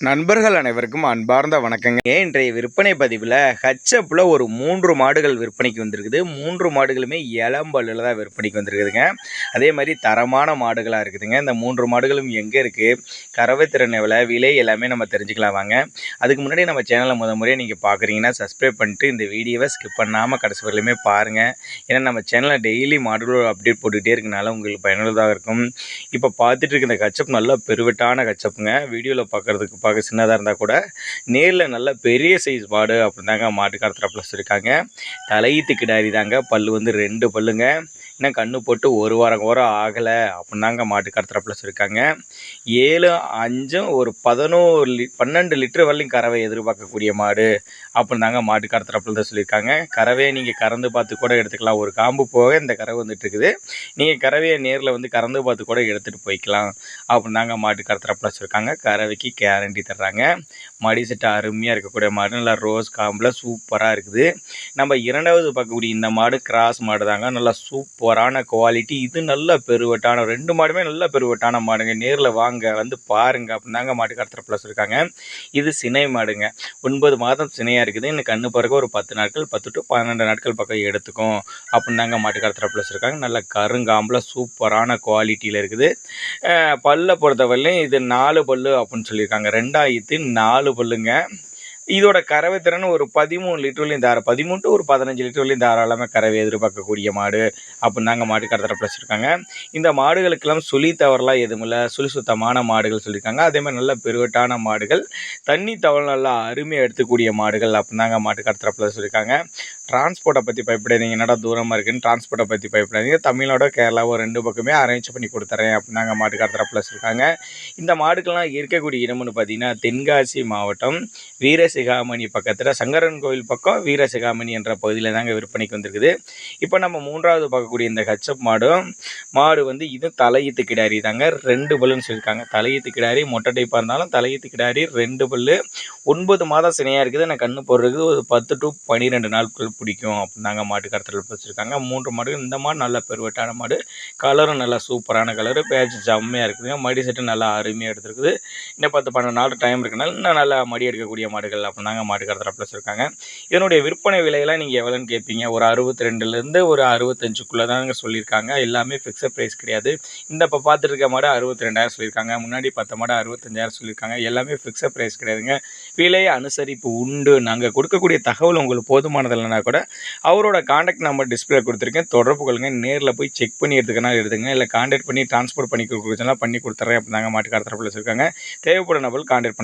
நண்பர்கள் அனைவருக்கும் அன்பார்ந்த வணக்கங்க. இன்றைய விற்பனை பதிவில் ஹச்சப்பில் ஒரு 3 மாடுகள் விற்பனைக்கு வந்திருக்குது. 3 மாடுகளுமே இளம்பல்லில் தான் விற்பனைக்கு வந்திருக்குதுங்க. அதே மாதிரி தரமான மாடுகளாக இருக்குதுங்க. இந்த 3 மாடுகளும் எங்கே இருக்குது, கறவை திறன் எவ்வளோ, விலை எல்லாமே நம்ம தெரிஞ்சுக்கலாம் வாங்க. அதுக்கு முன்னாடி நம்ம சேனலை முறையாக நீங்கள் பார்க்குறீங்கன்னா சப்ஸ்கிரைப் பண்ணிட்டு இந்த வீடியோவை ஸ்கிப் பண்ணாமல் கடைசி வரலையுமே பாருங்கள். ஏன்னா நம்ம சேனலில் டெய்லி மாடுகளோட அப்டேட் போட்டுக்கிட்டே இருக்கனால உங்களுக்கு பயனுள்ளதாக இருக்கும். இப்போ பார்த்துட்டு இருக்க இந்த கச்சப் நல்லா பெருவெட்டான கச்சப்புங்க. வீடியோவில் பார்க்குறதுக்கு பார்க்க சின்னதாக இருந்தால் கூட நேரில் நல்ல பெரிய சைஸ் மாடு அப்படின்னு தாங்க மாட்டுக்காரத்தில் ப்ளஸ் இருக்காங்க. தலையீத்து கிடாரி தாங்க. பல் வந்து 2 பல்லுங்க. இன்னும் கண்ணு போட்டு ஒரு வாரம் கூட ஆகலை அப்படின்னாங்க மாட்டுக்காரத்தில் ப்ளஸ் இருக்காங்க. 7, 5 ஒரு 12 லிட்டர் வரலையும் கறவை எதிர்பார்க்கக்கூடிய மாடு அப்படின்னு தாங்க மாட்டுக்காரத்தில் ப்ளஸ் சொல்லியிருக்காங்க. கறவையை நீங்கள் கறந்து பார்த்து கூட எடுத்துக்கலாம். ஒரு காம்பு போக இந்த கறவை வந்துட்டு இருக்குது. நீங்கள் கறவையை நேரில் வந்து கறந்து பார்த்து கூட எடுத்துகிட்டு போய்க்கலாம் அப்படின்னு தாங்க மாட்டுக்காரத்தில் ப்ளஸ் இருக்காங்க. கறவைக்கு கேரண்டி தர்றாங்க. மடி செட்டு அருமையாக இருக்கக்கூடிய மாடு, நல்லா ரோஸ் காம்பில் சூப்பராக இருக்குது. நம்ம இரண்டாவது பார்க்கக்கூடிய இந்த மாடு கிராஸ் மாடு தாங்க. நல்லா சூப்பரான குவாலிட்டி. இது நல்ல பெருவட்டான 2 மாடுமே நல்ல பெருவட்டான மாடுங்க. நேரில் வாங்க வந்து பாருங்க அப்படின்னு தாங்க மாட்டுக்காரத்தில் ப்ளஸ் இருக்காங்க. இது சினை மாடுங்க. 9 மாதம் சினையாக இருக்குது. இன்னும் கண்ணு பிறகு ஒரு 10 நாட்கள் 10 to 12 நாட்கள் பக்கம் எடுத்துக்கும் அப்படின்னு தாங்க மாட்டுக்காரத்தில் ப்ளஸ் இருக்காங்க. நல்ல கருங்காம்பில் சூப்பரான குவாலிட்டியில் இருக்குது. பல்ல பொறுத்தவரையிலையும் இது 4 பல்லு அப்படின்னு சொல்லியிருக்காங்க. 4 பல்லுங்க. இதோட கறவை திறன் ஒரு 13 லிட்டர்லையும் 13 to ஒரு 15 லிட்டர்லையும் தாராளமாக கறவை எதிர்பார்க்கக்கூடிய மாடு அப்படின்னு தாங்க மாட்டுக்காரத்தில் ப்ளஸ் இருக்காங்க. இந்த மாடுகளுக்கெல்லாம் சுழி தவறலாம் எதுவும் இல்லை. சுழி சுத்தமான மாடுகள் சொல்லியிருக்காங்க. அதே மாதிரி நல்ல பெருவட்டான மாடுகள், தண்ணி தவறு நல்லா அருமையாக எடுத்துக்கூடிய மாடுகள் அப்படின்னு தாங்க மாட்டுக்காரத்தில் ப்ளஸ் சொல்லியிருக்காங்க. டிரான்ஸ்போர்ட்டை பற்றி பயப்படாதீங்க. என்னடா தூரமாக இருக்குன்னு டிரான்ஸ்போர்ட்டை பற்றி பயப்படாதீங்க. தமிழ்நாடு கேரளாவோ 2 பக்கமே அரேஞ்ச் பண்ணி கொடுத்துறேன் அப்படின்னு தாங்க மாட்டுக்காரத்தில் ப்ளஸ் இருக்காங்க. இந்த மாடுக்கெல்லாம் இருக்கக்கூடிய இடம்னு பார்த்தீங்கன்னா தென்காசி மாவட்டம் வீரசிகாமணி பக்கத்தில் சங்கரன் கோவில் பக்கம் வீரசிகாமணி என்ற பகுதியில் தாங்க விற்பனைக்கு வந்திருக்குது. இப்போ நம்ம 3வது பார்க்கக்கூடிய இந்த ஹச்சப் மாடு வந்து இது தலையீத்து கிடாரி தாங்க. 2 பல்லுன்னு சொல்லியிருக்காங்க. தலையீத்து கிடாரி மொட்டை டைப்பாக இருந்தாலும் தலையீத்து கிடாரி 2 பல்லு, 9 மாதம் சினையாக இருக்குது. நான் கண்ணு போடுறதுக்கு ஒரு 10 to 12 நாட்கள் பிடிக்கும் அப்படின்னு தாங்க மாட்டுக்காரத்தில் வச்சுருக்காங்க. 3 மாடுகள். இந்த மாடு நல்ல பெருவட்டான மாடு. கலரும் நல்லா சூப்பரான கலரு. பேட்ச் ஜம்மையாக இருக்குதுங்க. மடி செட்டு நல்லா அருமையாக எடுத்துருக்குது. இன்னும் 10-12 நாள் டைம் இருக்குனால இன்னும் நல்லா மடி எடுக்கக்கூடிய மாடுகள் அப்படின்னு தாங்க மாட்டுக்காரத்தில் ப்ளஸ் இருக்காங்க. இதனுடைய விற்பனை விலையெல்லாம் நீங்கள் எவ்வளோன்னு கேட்பீங்க. ஒரு 62லேருந்து ஒரு 65க்குள்ளே தாங்க சொல்லியிருக்காங்க. எல்லாமே ஃபிக்ஸட் ப்ரைஸ் கிடையாது. இந்த இப்போ பார்த்துட்டு இருக்க மாடு 62,000 சொல்லியிருக்காங்க. முன்னாடி 10 மாடு 65,000 சொல்லியிருக்காங்க. எல்லாமே ஃபிக்ஸட் ப்ரைஸ் கிடையாதுங்க. விலை அனுசரிப்பு உண்டு. நாங்கள் கொடுக்கக்கூடிய தகவல் உங்களுக்கு போதுமானது இல்லைனா கூட அவரோட காண்டாக்ட் நம்பர் டிஸ்பிளே கொடுத்துருக்கேன். தொடர்பு கொள்ளுங்க. நேரில் போய் செக் பண்ணி எடுத்துக்கனா எடுத்துங்க. இல்லை கான்டாக்ட் பண்ணி டிரான்ஸ்போர்ட் பண்ணி கொடுக்குறதுனா பண்ணி கொடுத்துட்றேன் அப்படின்னு தாங்க மாட்டுக்காரத்தில் ப்ளஸ் இருக்காங்க. தேவைப்படும் நபர் கான்டாக்ட்